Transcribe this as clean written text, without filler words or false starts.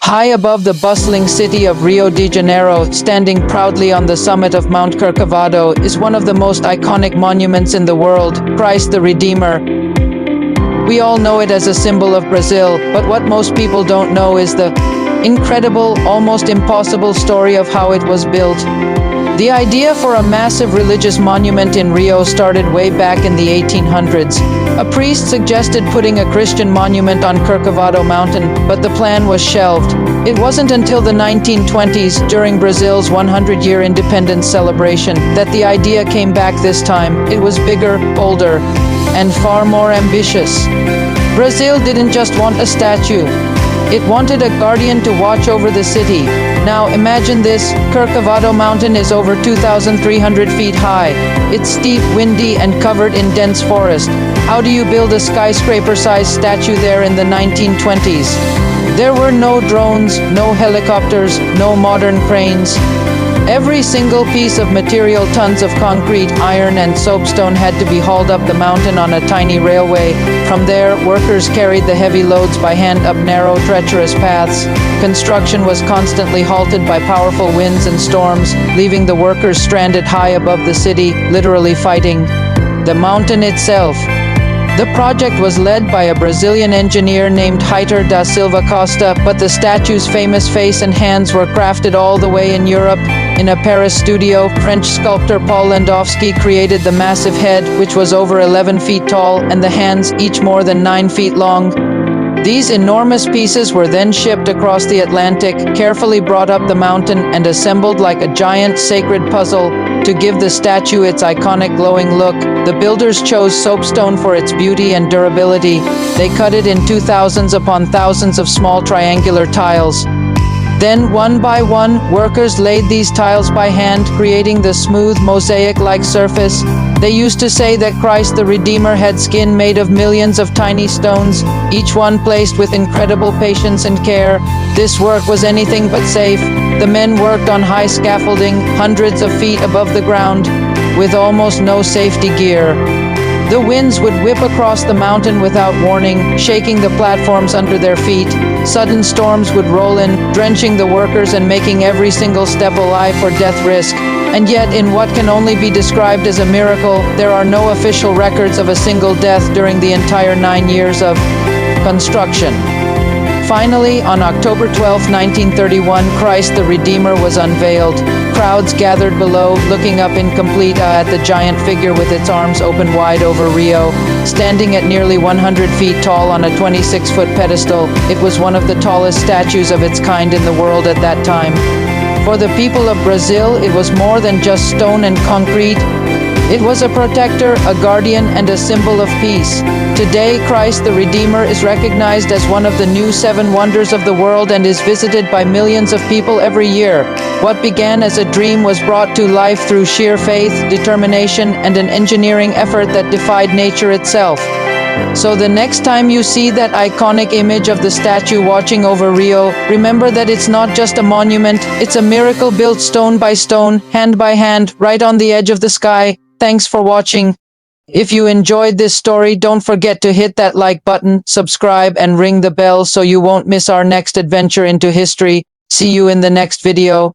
High above the bustling city of Rio de Janeiro, standing proudly on the summit of Mount Corcovado, is one of the most iconic monuments in the world, Christ the Redeemer. We all know it as a symbol of Brazil, but what most people don't know is the incredible, almost impossible story of how it was built. The idea for a massive religious monument in Rio started way back in the 1800s. A priest suggested putting a Christian monument on Corcovado Mountain, but the plan was shelved. It wasn't until the 1920s, during Brazil's 100-year independence celebration, that the idea came back this time. It was bigger, bolder, and far more ambitious. Brazil didn't just want a statue. It wanted a guardian to watch over the city. Now imagine this, Corcovado Mountain is over 2,300 feet high. It's steep, windy, and covered in dense forest. How do you build a skyscraper-sized statue there in the 1920s? There were no drones, no helicopters, no modern cranes. Every single piece of material, tons of concrete, iron, and soapstone had to be hauled up the mountain on a tiny railway. From there, workers carried the heavy loads by hand up narrow, treacherous paths. Construction was constantly halted by powerful winds and storms, leaving the workers stranded high above the city, literally fighting the mountain itself. The project was led by a Brazilian engineer named Heitor da Silva Costa, but the statue's famous face and hands were crafted all the way in Europe. In a Paris studio, French sculptor Paul Landowski created the massive head, which was over 11 feet tall, and the hands, each more than 9 feet long. These enormous pieces were then shipped across the Atlantic, carefully brought up the mountain, and assembled like a giant sacred puzzle to give the statue its iconic glowing look. The builders chose soapstone for its beauty and durability. They cut it in 2000s upon thousands of small triangular tiles. Then, one by one, workers laid these tiles by hand, creating the smooth, mosaic-like surface. They used to say that Christ the Redeemer had skin made of millions of tiny stones, each one placed with incredible patience and care. This work was anything but safe. The men worked on high scaffolding, hundreds of feet above the ground, with almost no safety gear. The winds would whip across the mountain without warning, shaking the platforms under their feet. Sudden storms would roll in, drenching the workers and making every single step a life or death risk. And yet, in what can only be described as a miracle, there are no official records of a single death during the entire 9 years of construction. Finally, on October 12, 1931, Christ the Redeemer was unveiled. Crowds gathered below, looking up in complete awe at the giant figure with its arms open wide over Rio. Standing at nearly 100 feet tall on a 26-foot pedestal, it was one of the tallest statues of its kind in the world at that time. For the people of Brazil, it was more than just stone and concrete. It was a protector, a guardian, and a symbol of peace. Today, Christ the Redeemer is recognized as one of the new 7 wonders of the world and is visited by millions of people every year. What began as a dream was brought to life through sheer faith, determination, and an engineering effort that defied nature itself. So the next time you see that iconic image of the statue watching over Rio, remember that it's not just a monument, it's a miracle built stone by stone, hand by hand, right on the edge of the sky. Thanks for watching. If you enjoyed this story, don't forget to hit that like button, subscribe, and ring the bell so you won't miss our next adventure into history. See you in the next video.